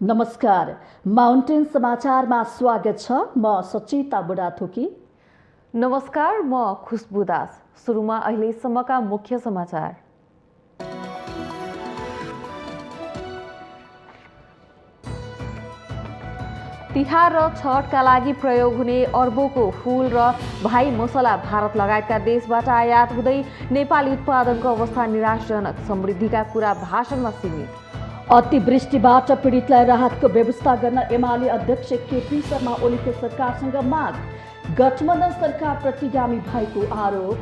नमस्कार, माउन्टेन समाचारमा स्वागत छ। म सचिता बुढाथोकी। नमस्कार, म खुशबु दास। सुरुमा अहिलेसम्मका मुख्य समाचार। तिहार र छठका लागि प्रयोग हुने अर्बौंको फूल र भाइ मसला भारत लगायतका देशबाट आयात हुँदै नेपाली उत्पादनको अवस्था निराशजनक, समृद्धिका कुरा भाषणमा सीमित। अतिवृष्टिबाट पीडितलाई राहतको व्यवस्था गर्न एमाले अध्यक्ष केपी शर्मा ओलीको सरकारसँग माग, गठबन्धन सरकार प्रतिगामी भएको आरोप।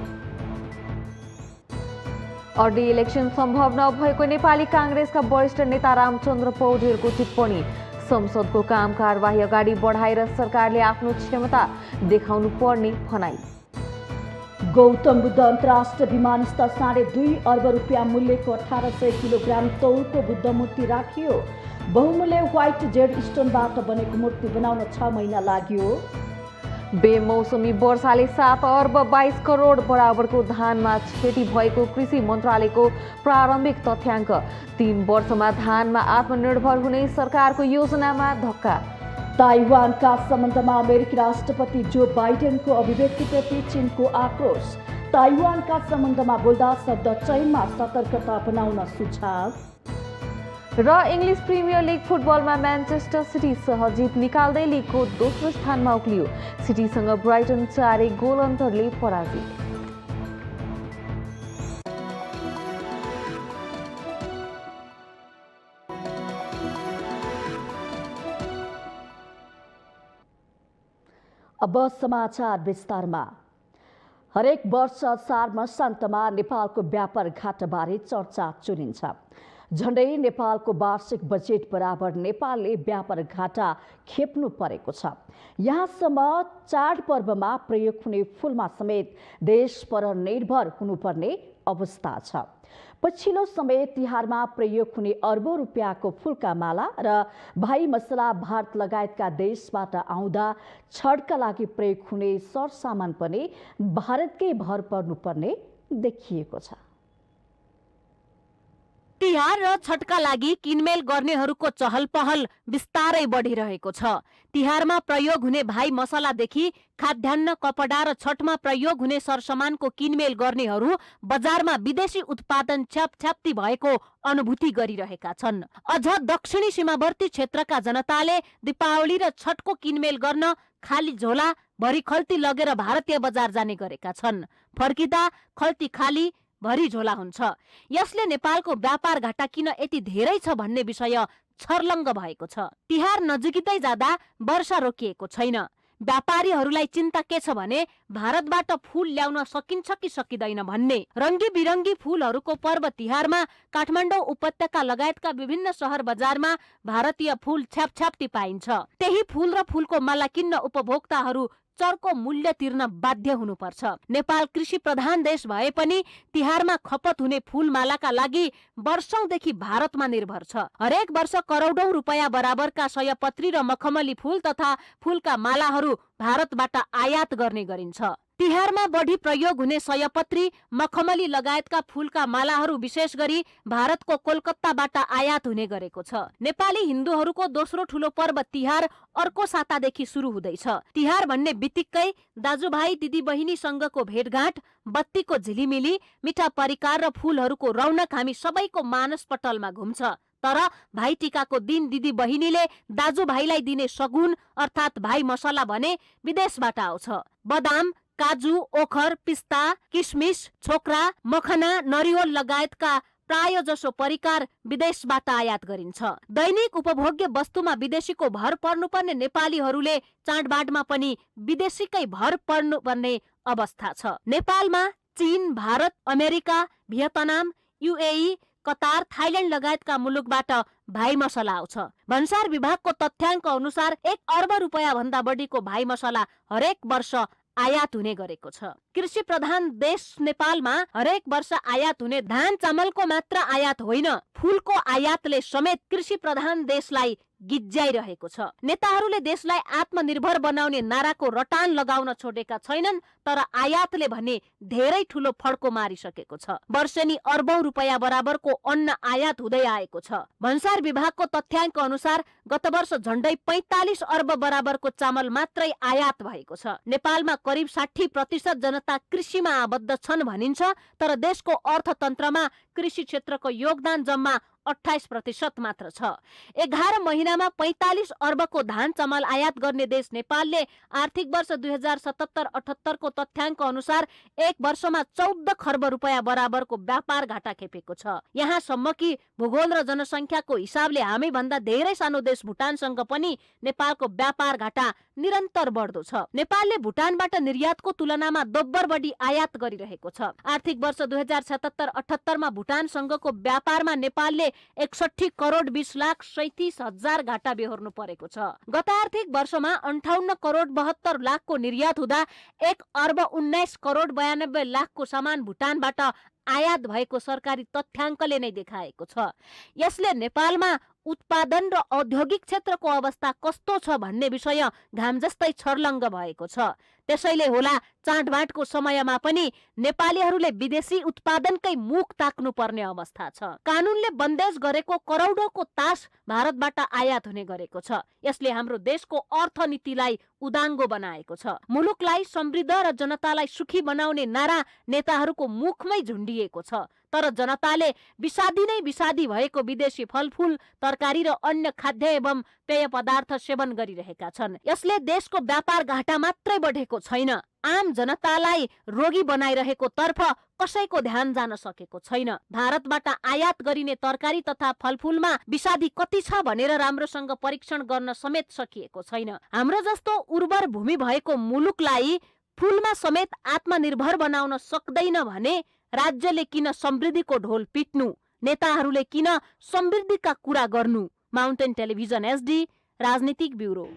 अर्डी इलेक्सन सम्भव नभएको नेपाली काङ्ग्रेसका वरिष्ठ नेता रामचन्द्र पौडेलको टिप्पणी। संसदको काम कारबाही अगाडि बढाएर सरकारले आफ्नो क्षमता देखाउनु पर्ने भनाई। गौतम बुद्ध अन्तर्राष्ट्रिय विमानस्थल 2.5 अर्ब रुपियाँ मूल्यको 1800 किलोग्राम तौलको बुद्ध मूर्ति राखियो। बहुमूल्य व्हाइट जेड स्टोनबाट बनेको मूर्ति बनाउन 6 महिना लाग्यो। बेमौसमी वर्षाले 7 अर्ब 22 करोड बराबरको धानमा क्षति भएको कृषि मन्त्रालयको प्रारम्भिक तथ्याङ्क। 3 वर्षमा धानमा आत्मनिर्भर हुने सरकारको योजनामा धक्का। ताइवानका सम्बन्धमा अमेरिकी राष्ट्रपति जो बाइडेनको अभिव्यक्तिप्रति चीनको आक्रोश। ताइवानका सम्बन्धमा बोल्दा शब्द चयनमा सतर्कता अपनाउन सुझाव। र इङ्ग्लिस प्रिमियर लिग फुटबलमा म्यान्चेस्टर सिटी सहजित निकाल्दै लिगको दोस्रो स्थानमा उक्लियो। सिटीसँग ब्राइटन 4 गोल अन्तरले पराजित। अब समाचार विस्तारमा। हरेक वर्ष असार मसान्तमा नेपालको व्यापार घाटाबारे चर्चा चुनिन्छ। झण्डै नेपालको वार्षिक बजेट बराबर नेपालले व्यापार घाटा खेप्नु परेको छ। यहाँसम्म चाडपर्वमा प्रयोग हुने फूलमा समेत देश पर निर्भर हुनुपर्ने अवस्था छ। पछिल्लो समय तिहारमा प्रयोग हुने अर्बौं रुपियाँको फूलका माला र भाइ मसला भारत लगायतका देशबाट आउँदा छठका लागि प्रयोग हुने सरसामान पनि भारतकै भर पर्नुपर्ने देखिएको छ। तिहार र छठका लागि किनमेल गर्नेहरूको चहल पहल बिस्तारै बढिरहेको छ। तिहारमा प्रयोग हुने भाइ मसलादेखि खाद्यान्न, कपडा र छठमा प्रयोग हुने सरसामानको किनमेल गर्नेहरू बजारमा विदेशी उत्पादन छ्यापछ्याप्ती भएको अनुभूति गरिरहेका छन्। अझ दक्षिणी सीमावर्ती क्षेत्रका जनताले दीपावली र छठको किनमेल गर्न खाली झोला भरि खल्ती लगेर भारतीय बजार जाने गरेका छन्। फर्किँदा खल्ती खाली भरि झोला हुन्छ। यसले नेपालको व्यापार घाटा किन यति धेरै छ भन्ने विषय छर्लङ्ग भएको छ। तिहार नजिकै जाँदा वर्षा रोकिएको छैन। व्यापारीहरूलाई चिन्ता के छ भने भारतबाट फूल ल्याउन सकिन्छ कि सकिँदैन भन्ने। रङ्गी बिरङ्गी फूलहरूको पर्व तिहारमा काठमाडौँ उपत्यका लगायतका विभिन्न सहर बजारमा भारतीय फूल छ्यापछ्याप्ती पाइन्छ। त्यही फूल र फूलको माला किन्न उपभोक्ताहरू चर्को मूल्य तिर्न बाध्य हुनुपर्छ। नेपाल कृषि प्रधान देश भए पनि तिहारमा खपत हुने फूलमालाका लागि वर्षौंदेखि भारतमा निर्भर छ। हरेक वर्ष करोडौं रुपियाँ बराबरका सयपत्री र मखमली फूल तथा फूलका मालाहरू भारतबाट आयात गर्ने गरिन्छ। तिहारमा बढी प्रयोग हुने सयपत्री, मखमली लगायतका फूलका मालाहरू विशेष गरी भारतको कोलकाताबाट आयात हुने गरेको छ। नेपाली हिन्दूहरूको दोस्रो ठूलो पर्व तिहार अर्को सातादेखि सुरु हुँदैछ। तिहार भन्ने बित्तिकै दाजुभाइ दिदी बहिनीसँगको भेटघाट, बत्तीको झिलिमिली, मिठा परिकार र फूलहरूको रौनक हामी सबैको मानसपटलमा घुम्छ। तर भाइ टिकाको दिन दिदी बहिनीले दाजुभाइलाई दिने सगुन अर्थात् भाइ मसला भने विदेशबाट आउँछ। बदाम, काजु, ओखर, पिस्ता, किसमिस, छोक्रा, मखना, नरिवल लगायतका प्राय जसो परिकार विदेशबाट आयात गरिन्छ। दैनिक उपभोग्य वस्तुमा विदेशीको भर पर्नुपर्ने नेपालीहरूले चाडबाडमा पनि विदेशीकै भर पर्नुपर्ने अवस्था छ। नेपालमा चीन, Bharat, America, Vietnam, UAE, Qatar, Thailand लगायतका मुलुकबाट भाइ मसला आउँछ। भन्सार विभागको तथ्याङ्क अनुसार 1 अर्ब रुपियाँ भन्दा बढीको भाइ मसला हरेक वर्ष आयात हुने गरेको छ। कृषि प्रधान देश नेपालमा हरेक वर्ष आयात हुने धान चामलको मात्र आयात होइन, फूलको आयातले समेत कृषि प्रधान देशलाई गिज्जाइरहेको छ। नेताहरूले देशलाई आत्मनिर्भर बनाउने नाराको रटान लगाउन छोडेका छैनन्, तर आयातले भने धेरै ठूलो फड्को मारिसकेको छ। वर्षेनी अर्बौं रुपैयाँ बराबरको अन्न आयात हुँदै आएको छ। भन्सार विभागको तथ्याङ्क अनुसार गत वर्ष झण्डै 45 अर्ब बराबरको चामल मात्रै आयात भएको छ। नेपालमा करिब 60% जनता कृषिमा आबद्ध छन् भनिन्छ, तर देशको अर्थतन्त्रमा कृषि क्षेत्रको योगदान जम्मा 28% मात्र छ। 11 महिनामा 45 अर्बको धान चामल आयात गर्ने देश नेपालले आर्थिक वर्ष 2077-78 को तथ्याङ्क अनुसार एक वर्षमा 14 खर्ब रुपैयाँ बराबरको व्यापार घाटा खेपेको छ। यहाँसम्म कि भूगोल र जनसङ्ख्याको हिसाबले हामी भन्दा धेरै सानो देश भुटानसँग पनि नेपालको व्यापार घाटा निरन्तर बढ्दो छ। नेपालले भुटानबाट निर्यातको तुलनामा दोब्बर बढी आयात गरिरहेको छ। आर्थिक वर्ष 2077-78 मा भुटानसँगको व्यापारमा नेपालले 61 करोड 20 लाख 37 हजार घाटा बेहोर्नु परेको छ। गत आर्थिक वर्षमा 58 करोड 72 लाखको निर्यात हुँदा 1 अर्ब 19 करोड 92 लाखको सामान भुटानबाट आयात भएको सरकारी तथ्याङ्कले नै देखाएको छ। यसले नेपालमा उत्पादन र औद्योगिक क्षेत्रको अवस्था कस्तो छ भन्ने विषय घाम जस्तै छर्लङ्ग भएको छ। त्यसैले होला चाडबाडको समयमा पनि नेपालीहरूले विदेशी उत्पादनकै मुख ताक्नु पर्ने अवस्था छ। कानूनले बन्देज गरेको करोडौंको तास भारतबाट आयात हुने गरेको छ। यसले हाम्रो देशको अर्थनीतिलाई उदाङ्गो बनाएको छ। मुलुकलाई समृद्ध र जनतालाई सुखी बनाउने नारा नेताहरूको मुखमै झुन्डिएको छ, तर जनताले विषादी नै विषादी भएको विदेशी फलफूल, तरकारी र अन्य खाद्य एवं पेय पदार्थ सेवन गरिरहेका छन्। यसले देशको व्यापार घाटा मात्रै बढेको छैन, आम जनतालाई रोगी बनाइरहेको तर्फ कसैको ध्यान जान सकेको छैन। भारतबाट आयात गरिने तरकारी तथा फलफूलमा विषादी कति छ भनेर राम्रोसँग परीक्षण गर्न समेत सकिएको छैन। हाम्रो जस्तो उर्वर भूमि भएको मुलुकलाई फूलमा समेत आत्मनिर्भर बनाउन सक्दैन भने राज्यले किन समृद्धिको ढोल पिट्नु, नेताहरूले किन समृद्धिका कुरा गर्नु। माउन्टेन टेलिभिजन SD राजनीतिक ब्युरो।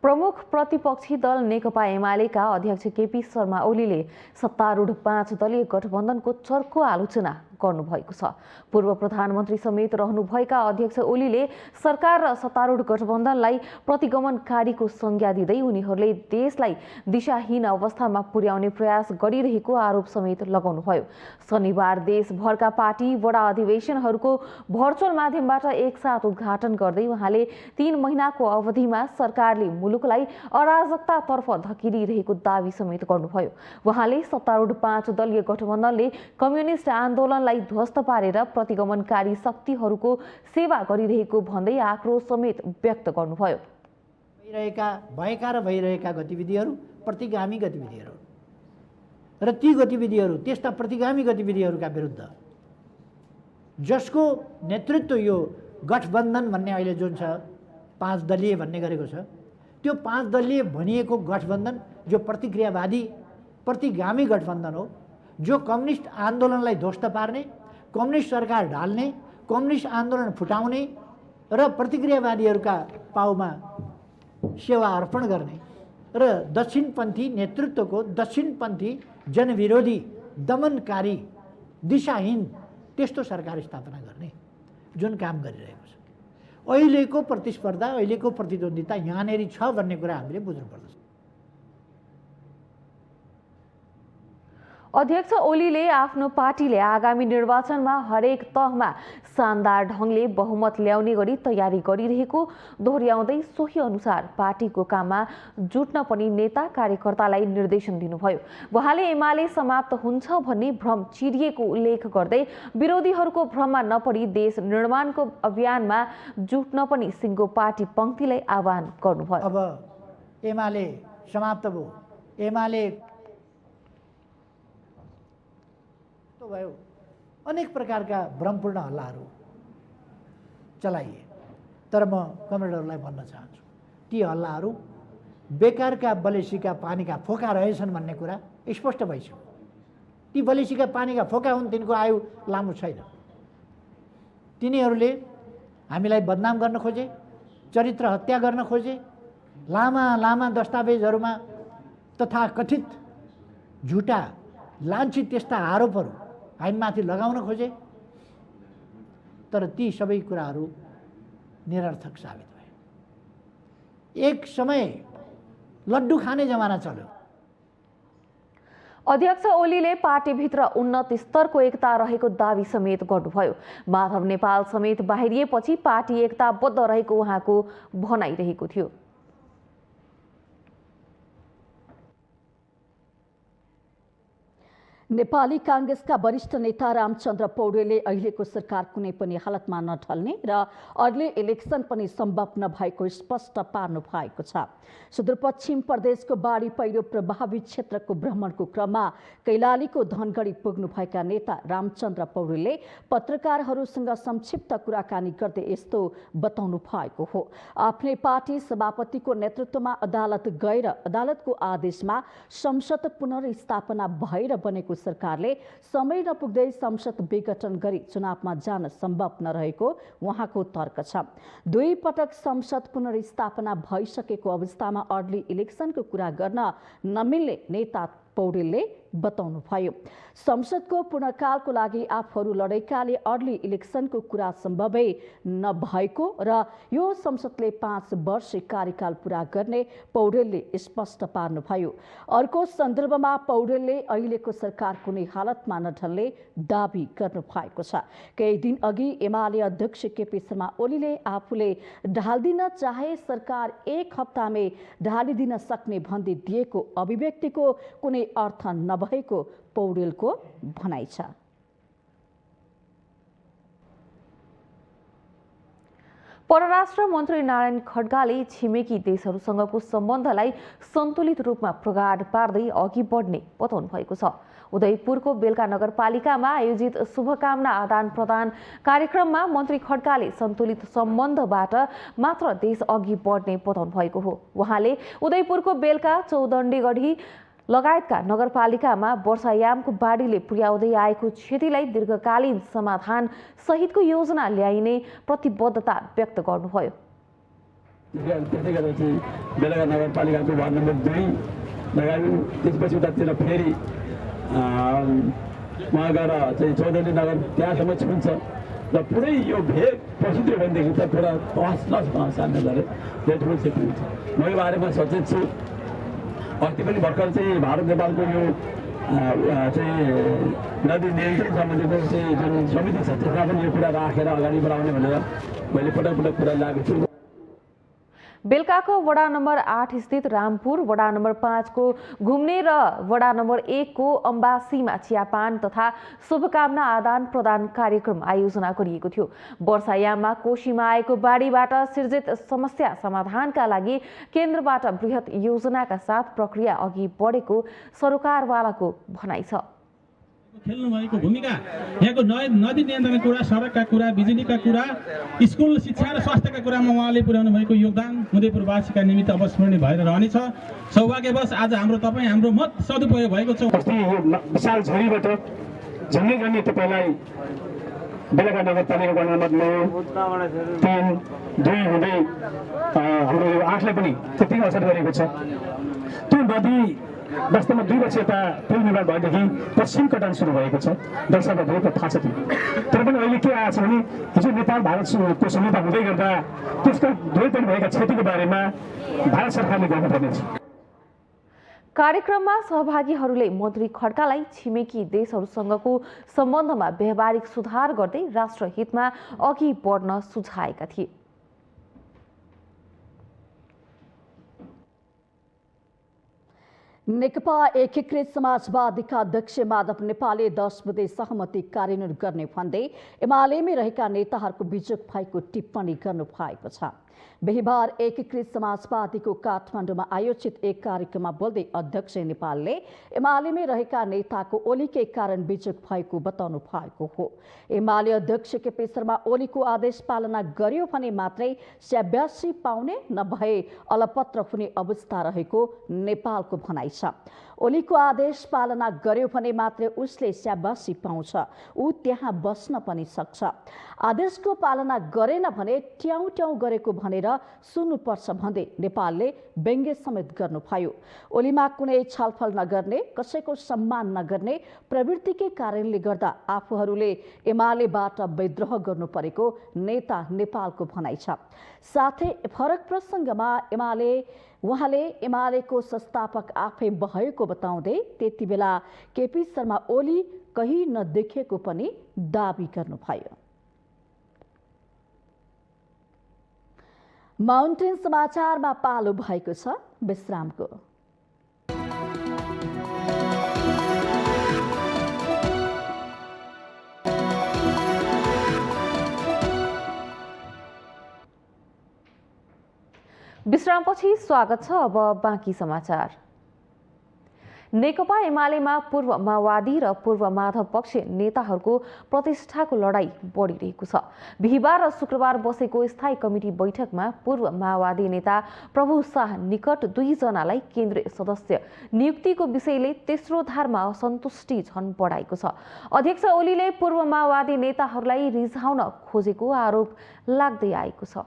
प्रमुख प्रतिपक्षी दल नेकपा एमालेका अध्यक्ष केपी शर्मा ओलीले सत्तारूढ 5 दलीय गठबन्धनको चर्को आलोचना गर्नुभएको छ। पूर्व प्रधानमन्त्री समेत रहनुभएका अध्यक्ष ओलीले सरकार र सत्तारूढ गठबन्धनलाई प्रतिगमनकारीको संज्ञा दिँदै उनीहरूले देशलाई दिशाहीन अवस्थामा पुर्याउने प्रयास गरिरहेको आरोप समेत लगाउनुभयो। शनिबार देशभरका पार्टी वडा अधिवेशनहरूको भर्चुअल माध्यमबाट एकसाथ उद्घाटन गर्दै उहाँले 3 महिनाको अवधिमा सरकारले मुलुकलाई अराजकतातर्फ धकिलिरहेको दावी समेत गर्नुभयो। उहाँले सत्तारूढ 5 दलीय गठबन्धनले कम्युनिस्ट आन्दोलनलाई ध्वस्त पारेर प्रतिगमनकारी शक्तिहरूको सेवा गरिरहेको भन्दै आक्रोश समेत व्यक्त गर्नुभयो। भएका र भइरहेका गतिविधिहरू प्रतिगामी गतिविधिहरू र ती गतिविधिहरू त्यस्ता प्रतिगामी गतिविधिहरूका विरुद्ध जसको नेतृत्व यो गठबन्धन भन्ने अहिले जुन छ 5 दलीय भन्ने गरेको छ, त्यो 5 दलीय भनिएको गठबन्धन जो प्रतिक्रियावादी प्रतिगामी गठबन्धन हो, जो कम्युनिस्ट आन्दोलनलाई ध्वस्त पार्ने, कम्युनिस्ट सरकार ढाल्ने, कम्युनिस्ट आन्दोलन फुटाउने र प्रतिक्रियावादीहरूका पाउमा सेवा अर्पण गर्ने र दक्षिणपन्थी नेतृत्वको दक्षिणपन्थी जनविरोधी दमनकारी दिशाहीन त्यस्तो सरकार स्थापना गर्ने जुन काम गरिरहेको छ। अहिलेको प्रतिस्पर्धा, अहिलेको प्रतिद्वन्दिता यहाँनेरि छ भन्ने कुरा हामीले बुझ्नुपर्दछ। अध्यक्ष ओलीले आफ्नो पार्टीले आगामी निर्वाचनमा हरेक तहमा शानदार ढङ्गले बहुमत ल्याउने गरी तयारी गरिरहेको दोहोर्याउँदै सोही अनुसार पार्टीको काममा जुट्न पनि नेता कार्यकर्तालाई निर्देशन दिनुभयो। उहाँले एमाले समाप्त हुन्छ भन्ने भ्रम चिरिएको उल्लेख गर्दै विरोधीहरूको भ्रममा नपरी देश निर्माणको अभियानमा जुट्न पनि सिङ्गो पार्टी पङ्क्तिलाई आह्वान गर्नुभयो। अब एमाले समाप्त भयो, एमाले भयो, अनेक प्रकारका भ्रमपूर्ण हल्लाहरू चलाइए। तर म कमरेडहरूलाई भन्न चाहन्छु, ती हल्लाहरू बेकारका बलेसीका पानीका फोका रहेछन् भन्ने कुरा स्पष्ट भइसक्यो। ती बलेसीका पानीका फोका हुन्, तिनको आयु लामो छैन। तिनीहरूले हामीलाई बदनाम गर्न खोजे, चरित्र हत्या गर्न खोजे, लामा लामा दस्तावेजहरूमा तथाकथित झुटा लान्छित त्यस्ता आरोपहरू हामीमाथि लगाउन खोजे, तर ती सबै कुराहरू निरर्थक साबित भए। एक समय लड्डु खाने जमाना चल्यो। अध्यक्ष ओलीले पार्टीभित्र उन्नत स्तरको एकता रहेको दावी समेत गर्नुभयो। माधव नेपाल समेत बाहिरिएपछि पार्टी एकताबद्ध रहेको उहाँको भनाइरहेको थियो। नेपाली कांग्रेसका वरिष्ठ नेता रामचन्द्र पौडेलले अहिलेको सरकार कुनै पनि हालतमा नढल्ने र अर्ली इलेक्सन पनि सम्भव नभएको स्पष्ट पार्नु भएको छ। सुदूरपश्चिम प्रदेशको बाढी पहिरो प्रभावित क्षेत्रको भ्रमणको क्रममा कैलालीको धनगढी पुग्नुभएका नेता रामचन्द्र पौडेलले पत्रकारहरूसँग संक्षिप्त कुराकानी गर्दै यस्तो बताउनु भएको हो। आफ्नै पार्टी सभापतिको नेतृत्वमा अदालत गएर अदालतको आदेशमा संसद पुनर्स्थापना भएर बनेको सरकारले समय नपुग्दै संसद विघटन गरी चुनावमा जान सम्भव नरहेको उहाँको तर्क छ। दुई पटक संसद पुनर्स्थापना भइसकेको अवस्थामा अर्ली इलेक्सनको कुरा गर्न नमिल्ने नेता पौडेलले बताउनुभयो। संसदको पूर्णकालको लागि आफूहरू लडेकाले अर्ली इलेक्सनको कुरा सम्भवै नभएको र यो संसदले 5 वर्ष कार्यकाल पूरा गर्ने पौडेलले स्पष्ट पार्नुभयो। अर्को सन्दर्भमा पौडेलले अहिलेको सरकार कुनै हालतमा नढल्ने दावी गर्नु भएको छ। केही दिन अघि एमाले अध्यक्ष केपी शर्मा ओलीले आफूले ढाल्दिन चाहे सरकार 1 हप्तामै ढालिदिन सक्ने भन्दै दिएको अभिव्यक्तिको कुनै अर्थ नभएको पौडेलको भनाइ छ। परराष्ट्र मन्त्री नारायण खड्गाले छिमेकी देशहरूसँगको सम्बन्धलाई सन्तुलित रूपमा प्रगाढ पार्दै अघि बढ्ने बताउनु भएको छ। उदयपुरको बेलका नगरपालिकामा आयोजित शुभकामना आदान प्रदान कार्यक्रममा मन्त्री खड्गाले सन्तुलित सम्बन्धबाट मात्र देश अघि बढ्ने बताउनु भएको हो। उहाँले उदयपुरको बेलका चौदण्डेगढी लगायतका नगरपालिकामा वर्षायामको बाढीले पुर्याउँदै आएको क्षतिलाई दीर्घकालीन समाधान सहितको योजना ल्याइने प्रतिबद्धता व्यक्त गर्नुभयो। त्यसै गरेर चाहिँ बेलगा नगरपालिकाको वार्ड नम्बर 2 लगायत त्यसपछि उतातिर फेरि उहाँ गएर चाहिँ चौधरी नगर त्यहाँसम्म छुन्छ र पुरै यो भेग पसिदियो भनेदेखि त पुरा तहस नहस सामने गरेर यो ठुलो क्षति हुन्छ। म यो बारेमा सचेत छु। अस्ति पनि भर्खर चाहिँ भारत नेपालको यो चाहिँ नदी नियन्त्रण सम्बन्धीको चाहिँ जुन समिति छ त्यसमा पनि यो कुरा राखेर अगाडि बढाउने भनेर मैले पटक पटक कुरा लागेको छु। बेलकाको वडा नम्बर 8 स्थित रामपुर, वडा नम्बर 5 को घुम्ने र वडा नम्बर 1 को अम्बासीमा चियापान तथा शुभकामना आदान प्रदान कार्यक्रम आयोजना गरिएको थियो। वर्षायाममा कोशीमा आएको बाढीबाट सिर्जित समस्या समाधानका लागि केन्द्रबाट बृहत योजनाका साथ प्रक्रिया अघि बढेको सरकारवालाको भनाइ छ। खेल्नु भएको भूमिका यहाँको नदी नियन्त्रणका कुरा, सडकका कुरा, बिजुलीका कुरा, स्कुल शिक्षा र स्वास्थ्यका कुरामा उहाँले पुर्याउनु भएको योगदान उदयपुरवासीका निमित्त अवस्मरणीय भएर रहनेछ। सौभाग्यवश आज हाम्रो मत सदुपयोग भएको छ। अस्ति यो विशाल झरीबाट झन्डै झन्डै तपाईँलाई बेलगा नगरपालिका वडा नम्बर 9, 3, 2 हुँदै हाम्रो यो 8लाई पनि त्यतिकै असर गरेको छ। त्यो नदी वास्तवमा 2 वर्ष यता पुल निर्माण भएदेखि पश्चिम कटान सुरु भएको छ। दर्शकलाई धेरै थाहा छ त्यो। तर पनि अहिले के आएको छ भने हिजो नेपाल भारतको समझौता हुँदै गर्दा त्यसका दुवैपट्टि भएका क्षतिको बारेमा भारत सरकारले गर्नुपर्नेछ। कार्यक्रममा सहभागीहरूले मन्त्री खड्कालाई छिमेकी देशहरूसँगको सम्बन्धमा व्यावहारिक सुधार गर्दै राष्ट्रहितमा अघि बढ्न सुझाएका थिए। नेकपा एकीकृत समाजवादीका अध्यक्ष माधव नेपालले 10 बुँदे सहमति कार्यान्वयन गर्ने भन्दै एमालेमै रहेका नेताहरूको बिजोग भएको टिप्पणी गर्नु भएको छ। बिहिबार एकीकृत समाजवादीको काठमाडौँमा आयोजित एक कार्यक्रममा बोल्दै अध्यक्ष नेपालले एमालेमै रहेका नेताको ओलीकै कारण बिजोग भएको बताउनु भएको हो। एमाले अध्यक्ष केपी शर्मा ओलीको आदेश पालना गर्यो भने मात्रै स्याब्यासी पाउने, नभए अलपत्र हुने अवस्था रहेको नेपालको भनाइ छ। ओलीको आदेश पालना गर्यो भने मात्रै उसले स्याब्यासी पाउँछ, ऊ त्यहाँ बस्न पनि सक्छ। आदेशको पालना गरेन भने ट्याउ ट्याउ गरेको भनेर सुन्नुपर्छ भन्दै नेपालले व्यङ्ग्य समेत गर्नुभयो। ओलीमा कुनै छलफल नगर्ने, कसैको सम्मान नगर्ने प्रवृत्तिकै कारणले गर्दा आफूहरूले एमालेबाट विद्रोह गर्नु परेको नेता नेपालको भनाइ छ। साथै फरक प्रसङ्गमा उहाँले एमालेको संस्थापक आफै भएको बताउँदै त्यति बेला केपी शर्मा ओली कहीँ नदेखेको पनि दाबी गर्नुभयो। माउन्टेन समाचारमा पालो भएको छ विश्रामको। विश्रामपछि स्वागत छ। अब बाँकी समाचार। नेकपा एमालेमा पूर्व माओवादी र पूर्व माधव पक्ष नेताहरूको प्रतिष्ठाको लडाईँ बढिरहेको छ। बिहिबार र शुक्रबार बसेको स्थायी कमिटी बैठकमा पूर्व माओवादी नेता प्रभु शाह निकट 2 जनालाई केन्द्रीय सदस्य नियुक्तिको विषयले तेस्रो धारमा असन्तुष्टि झन बढाएको छ। अध्यक्ष ओलीले पूर्व माओवादी नेताहरूलाई रिझाउन खोजेको आरोप लाग्दै आएको छ।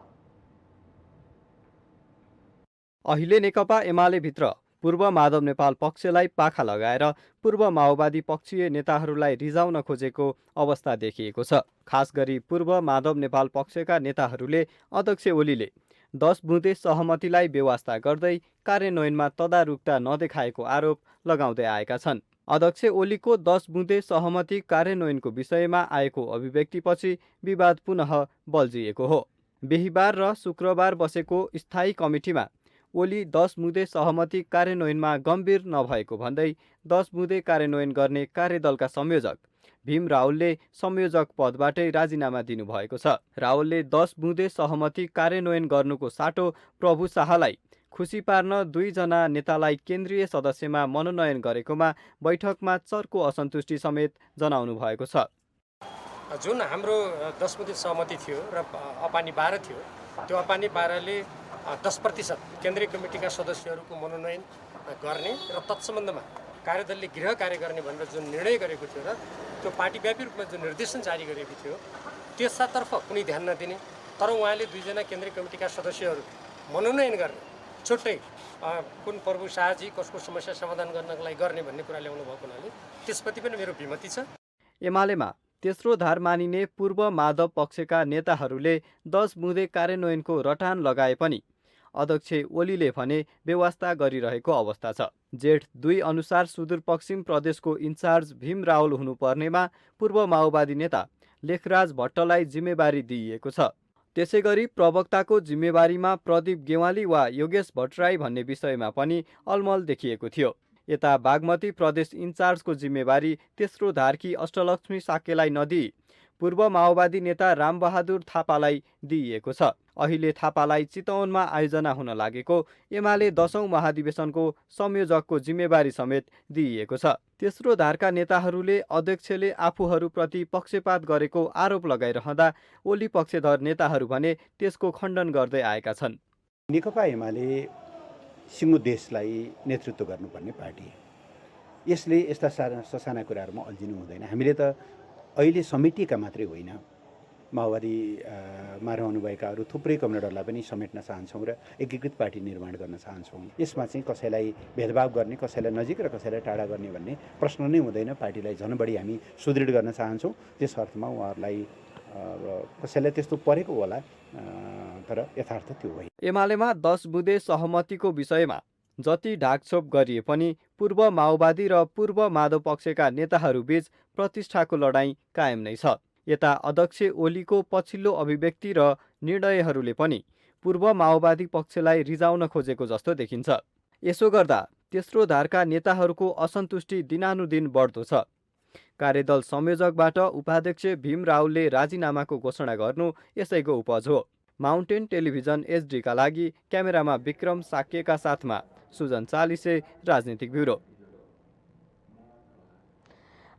अहिले नेकपा एमाले भित्र पूर्व माधव नेपाल पक्षलाई पाखा लगाएर पूर्व माओवादी पक्षीय नेताहरूलाई रिझाउन खोजेको अवस्था देखिएको छ। खास गरी पूर्व माधव नेपाल पक्षका नेताहरूले अध्यक्ष ओलीले 10 बुँदे सहमतिलाई बेवास्ता गर्दै कार्यान्वयनमा तदारुकता नदेखाएको आरोप लगाउँदै आएका छन्। अध्यक्ष ओलीको 10 बुँदे सहमति कार्यान्वयनको विषयमा आएको अभिव्यक्तिपछि विवाद पुनः बल्झिएको हो। बिहिबार र शुक्रबार बसेको स्थायी कमिटीमा ओली 10 बुँदे सहमति कार्यान्वयनमा गम्भीर नभएको भन्दै 10 बुँदे कार्यान्वयन गर्ने कार्यदलका संयोजक भीम रावलले संयोजक पदबाटै राजीनामा दिनुभएको छ। रावलले 10 बुँदे सहमति कार्यान्वयन गर्नुको साटो प्रभु शाहलाई खुसी पार्न 2 जना नेतालाई केन्द्रीय सदस्यमा मनोनयन गरेकोमा बैठकमा चर्को असन्तुष्टि समेत जनाउनु भएको छ। जुन हाम्रो 10 बुँदे सहमति थियो र अपानी 12 थियो, त्यो अपानी 12ले 10% केन्द्रीय कमिटीका सदस्यहरूको मनोनयन गर्ने र तत्सम्बन्धमा कार्यदलले गृह कार्य गर्ने भनेर जुन निर्णय गरेको थियो र त्यो पार्टीव्यापी रूपमा जुन निर्देशन जारी गरेको थियो त्यसतर्फ कुनै ध्यान नदिने, तर उहाँले 2 जना केन्द्रीय कमिटीका सदस्यहरू मनोनयन गर्ने छुट्टै कुन प्रभु शाहजी कसको समस्या समाधान गर्नको लागि गर्ने भन्ने कुरा ल्याउनु भएको हुनाले त्यसप्रति पनि मेरो विमति छ। एमालेमा तेस्रो धार मानिने पूर्व माधव पक्षका नेताहरूले 10 बुँदे कार्यान्वयनको रटान लगाए पनि अध्यक्ष ओलीले भने बेवास्ता गरिरहेको अवस्था छ। जेठ 2 अनुसार सुदूरपश्चिम प्रदेशको इन्चार्ज भीम रावल हुनुपर्नेमा पूर्व माओवादी नेता लेखराज भट्टलाई जिम्मेवारी दिइएको छ। त्यसैगरी प्रवक्ताको जिम्मेवारीमा प्रदीप गेवाली वा योगेश भट्टराई भन्ने विषयमा पनि अलमल देखिएको थियो। यता बागमती प्रदेश इन्चार्जको जिम्मेवारी तेस्रो धारकी अष्टलक्ष्मी साकेलाई नदिई पूर्व माओवादी नेता रामबहादुर थापालाई दिइएको छ। अहिले थापालाई चितवनमा आयोजना हुन लागेको एमाले 10औं महाधिवेशनको संयोजकको जिम्मेवारी समेत दिइएको छ। तेस्रो धारका नेताहरूले अध्यक्षले आफूहरूप्रति पक्षपात गरेको आरोप लगाइरहँदा ओली पक्षधर नेताहरू भने त्यसको खण्डन गर्दै आएका छन्। नेकपा एमाले सिङ्गो देशलाई नेतृत्व गर्नुपर्ने पार्टी, यसले यस्ता ससाना कुराहरूमा अल्झिनु हुँदैन। हामीले त अहिले समेटिएका मात्रै होइन, माओवादीमा रहनुभएका अरू थुप्रै कम्युनिटहरूलाई पनि समेट्न चाहन्छौँ र एकीकृत पार्टी निर्माण गर्न चाहन्छौँ। यसमा चाहिँ कसैलाई भेदभाव गर्ने, कसैलाई नजिक र कसैलाई टाढा गर्ने भन्ने प्रश्न नै हुँदैन। पार्टीलाई झन् बढी हामी सुदृढ गर्न चाहन्छौँ। त्यस अर्थमा उहाँहरूलाई कसैलाई त्यस्तो परेको होला, तर यथार्थ त्यो होइन। एमालेमा 10 बुँदे सहमतिको विषयमा जति ढाकछोप गरिए पनि पूर्व माओवादी र पूर्व माधव पक्षका नेताहरूबीच प्रतिष्ठाको लडाईँ कायम नै छ। यता अध्यक्ष ओलीको पछिल्लो अभिव्यक्ति र निर्णयहरूले पनि पूर्व माओवादी पक्षलाई रिझाउन खोजेको जस्तो देखिन्छ। यसो गर्दा तेस्रो धारका नेताहरूको असन्तुष्टि दिनानुदिन बढ्दो छ। कार्यदल संयोजकबाट उपाध्यक्ष भीम रावलले राजीनामाको घोषणा गर्नु यसैको उपज हो। माउन्टेन टेलिभिजन एचडीका लागि क्यामेरामा विक्रम साक्यका साथमा सुजन चालिसे, राजनीतिक ब्युरो।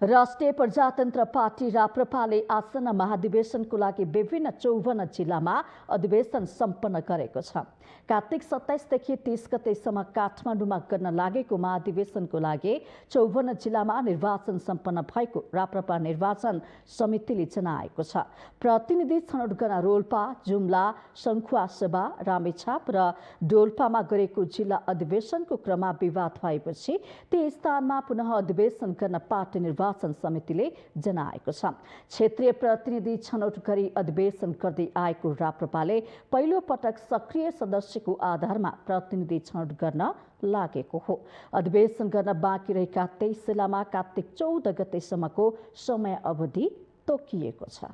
राष्ट्रिय प्रजातन्त्र पार्टी राप्रपाले आसन्न महाधिवेशनको लागि विभिन्न 54 जिल्लामा अधिवेशन सम्पन्न गरेको छ। कार्तिक 27 देखि 30 गतेसम्म काठमाडौँमा गर्न लागेको महाधिवेशनको लागि 54 जिल्लामा निर्वाचन सम्पन्न भएको राप्रपा निर्वाचन समितिले जनाएको छ। प्रतिनिधि छनौट गर्न रोल्पा, जुम्ला, सङ्खुवासभा, रामेछाप र डोल्पामा गरेको जिल्ला अधिवेशनको क्रममा विवाद भएपछि ती स्थानमा पुनः अधिवेशन गर्न पार्टी निर्वाचन समितिले जनाएको छ। क्षेत्रीय प्रतिनिधि छनौट गरी अधिवेशन गर्दै आएको राप्रपाले पहिलो पटक सक्रिय सदस्यको आधारमा प्रतिनिधि छनौट गर्न लागेको हो। अधिवेशन गर्न बाँकी रहेका 23 जिल्लामा कार्तिक 14 गतेसम्मको समय अवधि तोकिएको छ।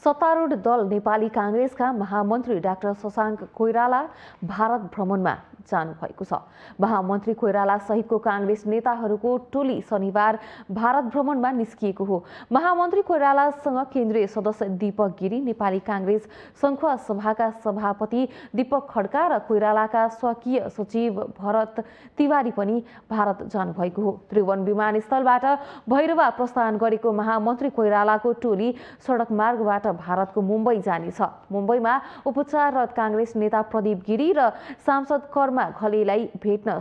सत्तारूढ दल नेपाली काङ्ग्रेसका महामन्त्री डाक्टर शशाङ्क कोइराला भारत भ्रमणमा जानुभएको छ। महामन्त्री कोइराला सहितको काङ्ग्रेस नेताहरूको टोली शनिबार भारत भ्रमणमा निस्किएको हो। महामन्त्री कोइरालासँग केन्द्रीय सदस्य दीपक गिरी, नेपाली काङ्ग्रेस सङ्खुवा सभाका सभापति दीपक खड्का र कोइरालाका स्वकीय सचिव भरत तिवारी पनि भारत जानुभएको हो। त्रिभुवन विमानस्थलबाट भैरवा प्रस्थान गरेको महामन्त्री कोइरालाको टोली सडक मार्गबाट भारतको मुम्बई जानेछ। मुम्बईमा उपचाररत काङ्ग्रेस नेता प्रदीप गिरी र सांसद कर्मा घलेलाई भेट्न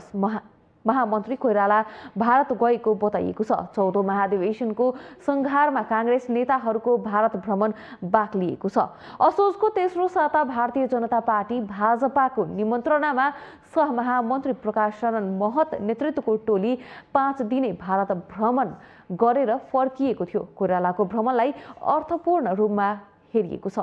महामन्त्री कोइराला भारत गएको बताइएको छ। 14औं महाधिवेशनको संघारमा काङ्ग्रेस नेताहरूको भारत भ्रमण बाक्लिएको छ। असोजको तेस्रो साता भारतीय जनता पार्टी भाजपाको निमन्त्रणामा सहमहामन्त्री प्रकाश शरण महत नेतृत्वको टोली 5 दिने भारत भ्रमण गरेर फर्किएको थियो। कोइरालाको भ्रमणलाई अर्थपूर्ण रूपमा हेरिएको छ।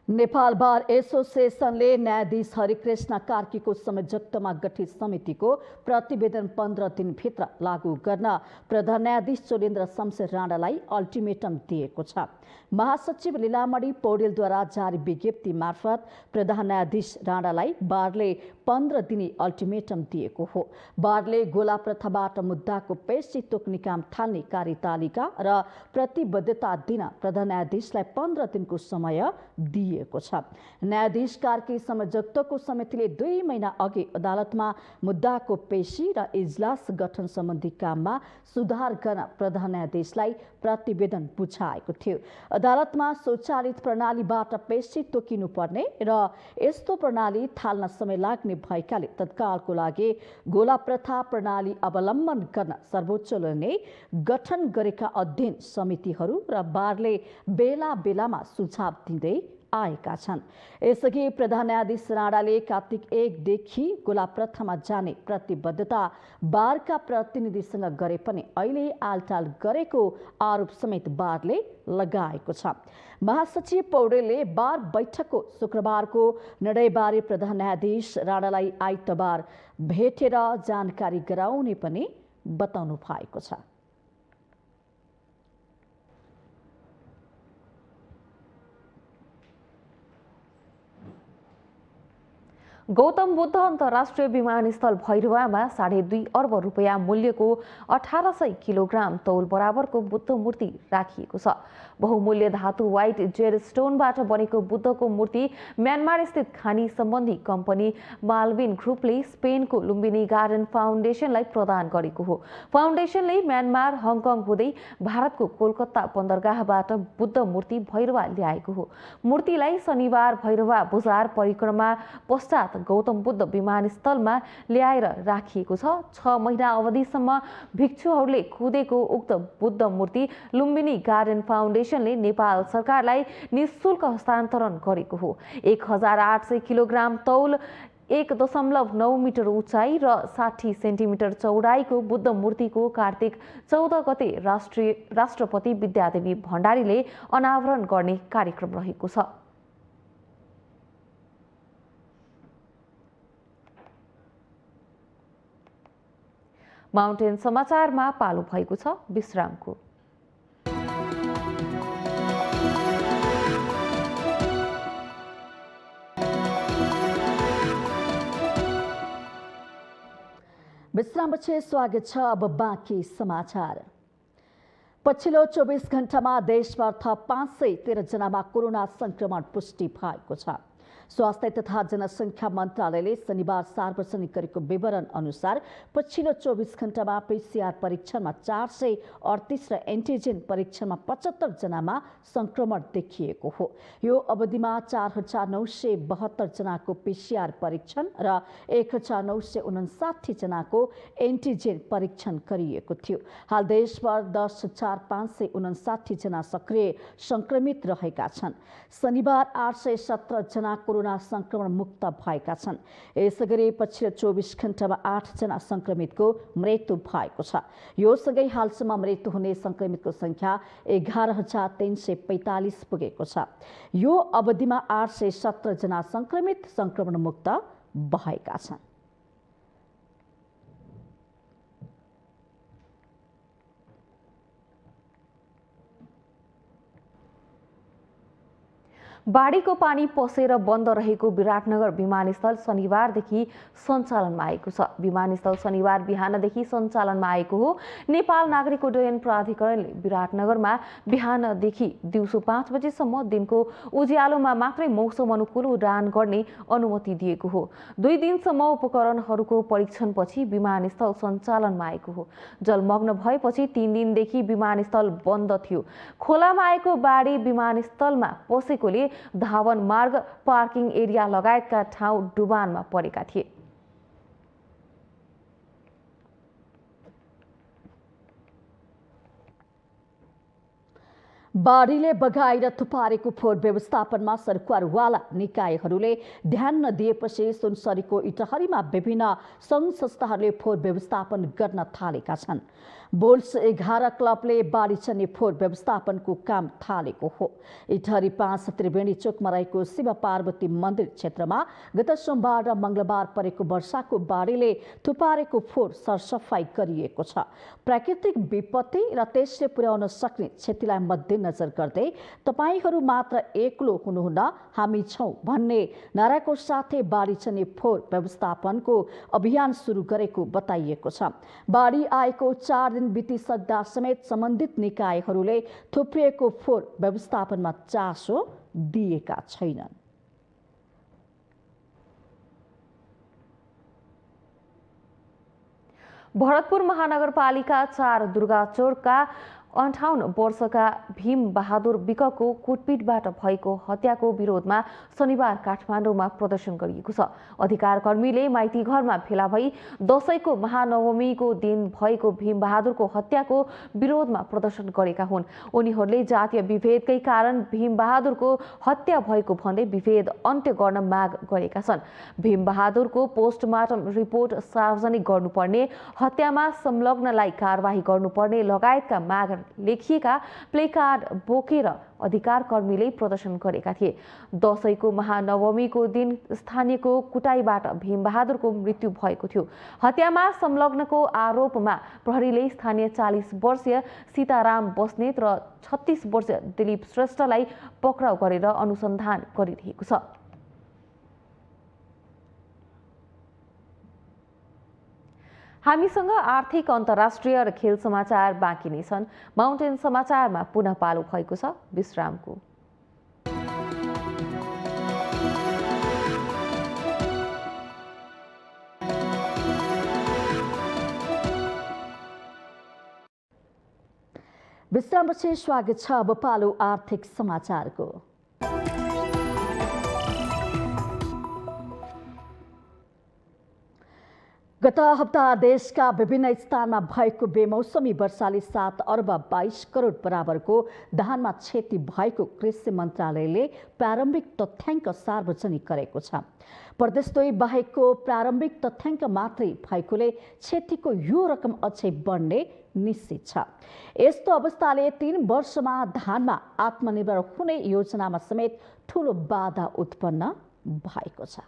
नेपाल बार एसोसिएसनले न्यायाधीश हरिकृष्ण कार्कीको संयोजकत्वमा गठित समितिको प्रतिवेदन 15 दिनभित्र लागू गर्न प्रधान न्यायाधीश चोलेन्द्र शमशेर राणालाई अल्टिमेटम दिएको छ। महासचिव लीलामणि पौडेलद्वारा जारी विज्ञप्ति मार्फत प्रधान न्यायाधीश राणालाई बारले 15 दिने अल्टिमेटम दिएको हो। बारले गोला प्रथाबाट मुद्दाको पेशी तोक्ने काम थाल्ने कार्यतालिका र प्रतिबद्धता दिन प्रधान न्यायाधीशलाई 15 दिनको समय दिएको छ। न्यायाधीश कार्की संयोजकत्वको समितिले 2 महिना अघि अदालतमा मुद्दाको पेशी र इजलास गठन सम्बन्धी काममा सुधार गर्न प्रधान न्यायाधीशलाई प्रतिवेदन बुझाएको थियो। अदालतमा स्वचालित प्रणालीबाट पेशी तोकिनुपर्ने र यस्तो प्रणाली थाल्न समय लाग्ने भएकाले तत्कालको लागि गोला प्रथा प्रणाली अवलम्बन गर्न सर्वोच्चले नै गठन गरेका अध्ययन समितिहरू र बारले बेला बेलामा सुझाव दिँदै आएका छन्। यसअघि प्रधान न्यायाधीश राणाले कार्तिक 1 देखि गोला प्रथामा जाने प्रतिबद्धता बारका प्रतिनिधिसँग गरे पनि अहिले आलटाल गरेको आरोप समेत बारले लगाएको छ। महासचिव पौडेलले बार बैठकको शुक्रबारको निर्णयबारे प्रधान न्यायाधीश राणालाई आइतबार भेटेर जानकारी गराउने पनि बताउनु भएको छ। गौतम बुद्ध अन्तर्राष्ट्रिय विमानस्थल भैरवामा 2.5 अर्ब रुपियाँ मूल्यको 1800 किलोग्राम तौल बराबरको बुद्ध मूर्ति राखिएको छ। बहुमूल्य धातु व्हाइट जेड स्टोनबाट बनेको बुद्धको मूर्ति म्यानमार स्थित खानी सम्बन्धी कम्पनी माल्भिन ग्रुपले स्पेनको लुम्बिनी गार्डन फाउन्डेसनलाई प्रदान गरेको हो। फाउन्डेसनले म्यानमार, हङकङ हुँदै भारतको कोलकाता बन्दरगाहबाट बुद्ध मूर्ति भैरवा ल्याएको हो। मूर्तिलाई शनिबार भैरवा बजार परिक्रमा पश्चात गौतम बुद्ध विमानस्थलमा ल्याएर राखिएको छ। 6 महिना अवधिसम्म भिक्षुहरूले कुदेको उक्त बुद्ध मूर्ति लुम्बिनी गार्डन फाउन्डेसनले नेपाल सरकारलाई निःशुल्क हस्तान्तरण गरेको हो। 1800 किलोग्राम तौल, 1.9 मिटर उचाइ र 60 सेन्टिमिटर चौडाइको बुद्ध मूर्तिको कार्तिक 14 गते राष्ट्रपति विद्यादेवी भण्डारीले अनावरण गर्ने कार्यक्रम रहेको छ। माउन्टेन समाचारमा पालो भएको छ विश्रामको। विश्रामपछि स्वागत छ। अब बाँकी समाचार। पछिल्लो 24 घण्टामा देशभर थप 513 जनामा कोरोना संक्रमण पुष्टि भएको छ। स्वास्थ्य तथा जनसङ्ख्या मन्त्रालयले शनिबार सार्वजनिक गरेको विवरण अनुसार पछिल्लो 24 घण्टामा PCR परीक्षणमा 438 र एन्टिजेन परीक्षणमा 75 जनामा संक्रमण देखिएको हो। यो अवधिमा 4972 जनाको PCR परीक्षण र 1959 जनाको एन्टिजेन परीक्षण गरिएको थियो। हाल देशभर 10,559 जना सक्रिय संक्रमित रहेका छन्। शनिबार 817 जना कोरोना संक्रमण मुक्त भएका छन्। यसैगरी पछिल्लो 24 घण्टामा 8 जना संक्रमितको मृत्यु भएको छ। यो सँगै हालसम्म मृत्यु हुने संक्रमितको संख्या 11,345 पुगेको छ। यो अवधिमा 817 जना संक्रमित संक्रमण मुक्त भएका छन्। बाढीको पानी पसेर बन्द रहेको विराटनगर विमानस्थल शनिबारदेखि सञ्चालनमा आएको छ। विमानस्थल शनिबार बिहानदेखि सञ्चालनमा आएको हो। नेपाल नागरिक उड्डयन प्राधिकरणले विराटनगरमा बिहानदेखि दिउँसो 5 बजेसम्म दिनको उज्यालोमा मात्रै मौसम अनुकूल उडान गर्ने अनुमति दिएको हो। 2 दिनसम्म उपकरणहरूको परीक्षणपछि विमानस्थल सञ्चालनमा आएको हो। जलमग्न भएपछि 3 दिनदेखि विमानस्थल बन्द थियो। खोलामा आएको बाढी विमानस्थलमा पसेकोले धावन मार्ग, पार्किङ एरिया लगायतका ठाउँ डुबानमा परेका थिए। बाढीले बगाएर थुपारेको फोहोर व्यवस्थापनमा सरकारवाला निकायहरूले ध्यान नदिएपछि सुनसरीको इटहरीमा विभिन्न सङ्घ संस्थाहरूले फोहोर व्यवस्थापन गर्न थालेका छन्। बोल्स 11 क्लबले बाढी चन्ने फोहोर व्यवस्थापनको काम थालेको हो। इटहरी 5 त्रिवेणी चोकमा रहेको शिव पार्वती मन्दिर क्षेत्रमा गत सोमबार र मंगलबार परेको वर्षाको बाढीले थुपारेको फोहोर सरसफाई गरिएको छ। प्राकृतिक विपत्ति र त्यसले पुर्याउन सक्ने क्षतिलाई मध्यनजर गर्दै तपाईहरू मात्र एक्लो हुनुहुन्न, हामी छौं भन्ने नाराको साथै बाढी चन्ने फोहोर व्यवस्थापनको अभियान सुरु गरेको बताइएको छ। बाढी आएको 4 दिन बितिसक्दा समेत सम्बन्धित निकायहरूले थुप्रिएको फोहोर व्यवस्थापनमा चासो दिएका छैनन्। भरतपुर महानगरपालिका 4 दुर्गाचोरका 58 वर्षका भीम बहादुर विकको कुटपिटबाट भएको हत्याको विरोधमा शनिबार काठमाडौँमा प्रदर्शन गरिएको छ। अधिकार कर्मीले माइती घरमा भेला भई दशैंको महानवमीको दिन भएको भीम बहादुरको हत्याको विरोधमा प्रदर्शन गरेका हुन्। उनीहरूले जातीय विभेदकै कारण भीम बहादुरको हत्या भएको भन्दै विभेद अन्त्य गर्न माग गरेका छन्। भीम बहादुरको पोस्टमार्टम रिपोर्ट सार्वजनिक गर्नुपर्ने, हत्यामा संलग्नलाई कारबाही गर्नुपर्ने लगायतका माग लेखिएका प्लेकार्ड बोकेर अधिकार कर्मीले प्रदर्शन गरेका थिए। दशैंको महानवमीको दिन स्थानीयको कुटाईबाट भीम बहादुरको मृत्यु भएको थियो। हत्यामा संलग्नको आरोपमा प्रहरीले स्थानीय 40 वर्षीय सीताराम बस्नेत र 36 वर्षीय दिलीप श्रेष्ठलाई पक्राउ गरेर अनुसन्धान गरिरहेको छ। हामीसँग आर्थिक अन्तर्राष्ट्रिय र खेल समाचार बाँकी नै छन्। माउन्टेन समाचारमा पुनः पालो भएको छ विश्रामको। विश्रामपछि स्वागत छ। अब पालो आर्थिक समाचारको। गत हप्ता देशका विभिन्न स्थानमा भएको बेमौसमी वर्षाले 7 अर्ब 22 करोड बराबरको धानमा क्षति भएको कृषि मन्त्रालयले प्रारम्भिक तथ्याङ्क सार्वजनिक गरेको छ। प्रदेश 2 बाहेकको प्रारम्भिक तथ्याङ्क मात्रै भएकोले क्षतिको यो रकम अझै बढ्ने निश्चित छ। यस्तो अवस्थाले 3 वर्षमा धानमा आत्मनिर्भर हुने योजनामा समेत ठूलो बाधा उत्पन्न भएको छ।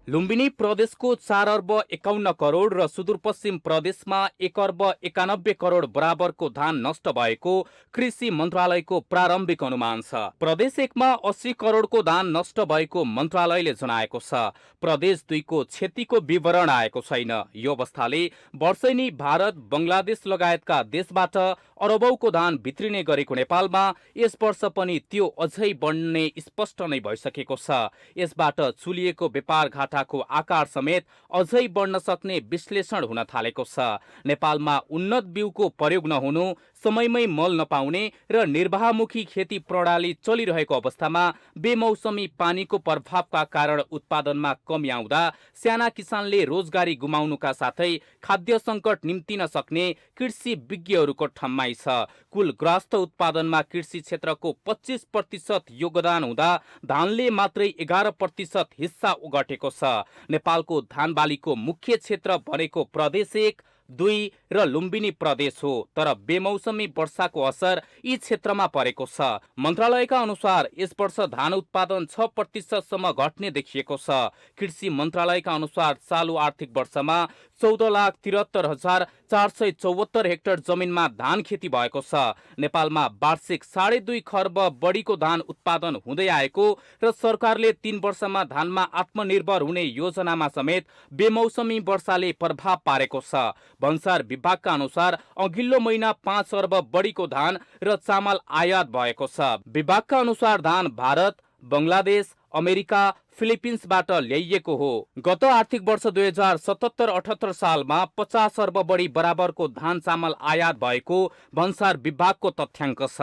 लुम्बिनी प्रदेशको 4 अर्ब 51 करोड र सुदूरपश्चिम प्रदेशमा 1 अर्ब 91 करोड बराबरको धान नष्ट भएको कृषि मन्त्रालयको प्रारम्भिक अनुमान छ। प्रदेश 1 मा 80 करोडको धान नष्ट भएको मन्त्रालयले जनाएको छ। प्रदेश 2 को क्षतिको विवरण आएको छैन। यो अवस्थाले वर्षैनी भारत, बंगलादेश लगायतका देशबाट अरबौंको धान भित्रिने गरेको नेपालमा यस वर्ष पनि त्यो अझै बढ्ने स्पष्ट नै भइसकेको छ। यसबाट चुलिएको व्यापार घाटाको आकार समेत अझै बढ्न सक्ने विश्लेषण हुन थालेको छ। नेपालमा उन्नत बिउको प्रयोग नहुनु, समयमै मल नपाउने र निर्वाहमुखी खेती प्रणाली चलिरहेको अवस्थामा बेमौसमी पानीको प्रभावका कारण उत्पादनमा कमी आउँदा साना किसानले रोजगारी गुमाउनुका साथै खाद्य सङ्कट निम्तिन सक्ने कृषि विज्ञहरूको ठम्माई छ। कुल ग्रास्त उत्पादनमा कृषि क्षेत्रको 25% योगदान हुँदा धानले मात्रै 11% हिस्सा ओगटेको छ। नेपालको धान बालीको मुख्य क्षेत्र भनेको प्रदेश 1, 2 र लुम्बिनी प्रदेश हो, तर बेमौसमी वर्षाको असर यी क्षेत्रमा परेको छ। मन्त्रालयका अनुसार यस वर्ष धान उत्पादन 6% सम्म घट्ने देखिएको छ। कृषि मन्त्रालयका अनुसार चालु आर्थिक वर्षमा 14,73,474 हेक्टर जमिनमा धान खेती भएको छ। नेपालमा वार्षिक 2.5 खर्ब बढीको धान उत्पादन हुँदै आएको र सरकारले 3 वर्षमा धानमा आत्मनिर्भर हुने योजनामा समेत बेमौसमी वर्षाले प्रभाव पारेको छ। भन्सार विभागका अनुसार अघिल्लो महिना 5 अर्ब बढीको धान र चामल आयात भएको छ। विभागका अनुसार धान भारत, बंगलादेश, अमेरिका, फिलिपिन्सबाट ल्याइएको हो। गत आर्थिक वर्ष 2077-78 सालमा 50 अर्ब बढी बराबरको धान चामल आयात भएको भन्सार विभागको तथ्याङ्क छ।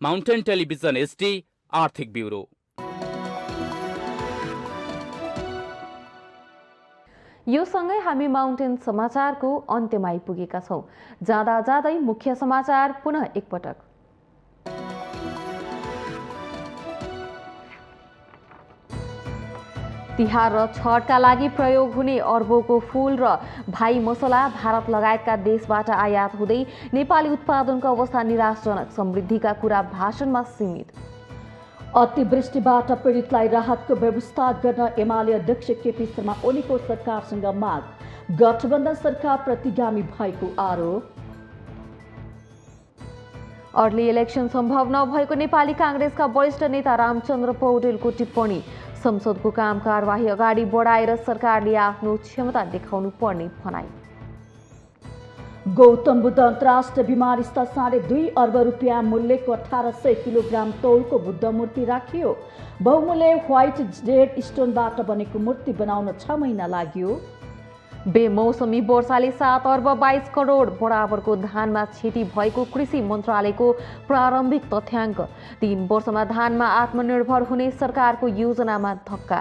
माउन्टेन टेलिभिजन HD आर्थिक ब्युरो। यो सँगै हामी माउन्टेन समाचारको अन्त्यमा आइपुगेका छौं। जाँदा जाँदै मुख्य समाचार पुनः एकपटक। तिहार र छठका लागि प्रयोग हुने अर्बौंको फूल र भाइ मसला भारत लगायतका देशबाट आयात हुँदै नेपाली उत्पादनको अवस्था निराशजनक, समृद्धिका कुरा भाषणमा सीमित। अतिवृष्टिबाट पीडितलाई राहतको व्यवस्था गर्न एमाले अध्यक्ष केपी शर्मा ओलीको सरकारसँग माग, गठबन्धन सरकार प्रतिगामी भएको आरोप। अर्ली इलेक्सन सम्भव नभएको नेपाली कांग्रेसका वरिष्ठ नेता रामचन्द्र पौडेलको टिप्पणी, संसदको काम कारवाही अगाडि बढाएर सरकारले आफ्नो क्षमता देखाउनु पर्ने भनाई। गौतम बुद्ध अन्तर्राष्ट्रिय विमानस्थल 2.5 अर्ब रुपियाँ मूल्यको 1800 किलोग्राम तौलको बुद्ध मूर्ति राखियो। बहुमूल्य व्हाइट जेड स्टोनबाट बनेको मूर्ति बनाउन 6 महिना लाग्यो। बेमौसमी वर्षाले 7 अर्ब 22 करोड बराबरको धानमा क्षति भएको कृषि मन्त्रालयको प्रारम्भिक तथ्याङ्क। 3 वर्षमा धानमा आत्मनिर्भर हुने सरकारको योजनामा धक्का।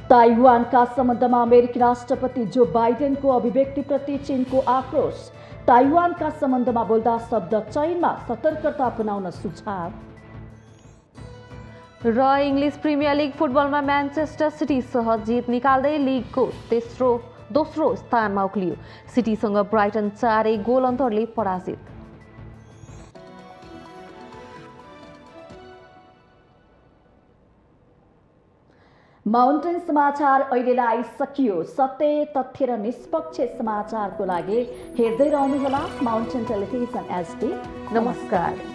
ताइवानका सम्बन्धमा अमेरिकी राष्ट्रपति जो बाइडेनको अभिव्यक्तिप्रति चीनको आक्रोश। ताइवानका सम्बन्धमा बोल्दा शब्द चयनमा सतर्कता अपनाउन सुझाव। र इङ्ग्लिस प्रिमियर लिग फुटबलमा म्यान्चेस्टर सिटी सहज जित निकाल्दै लिगको दोस्रो स्थानमा उक्लियो। सिटीसँग ब्राइटन 4 गोल अन्तरले पराजित। माउन्टेन समाचार अहिलेलाई सकियो। सत्य, तथ्य र निष्पक्ष समाचारको लागि हेर्दै रहनुहोला माउन्टेन टेलिभिजन HD। नमस्कार।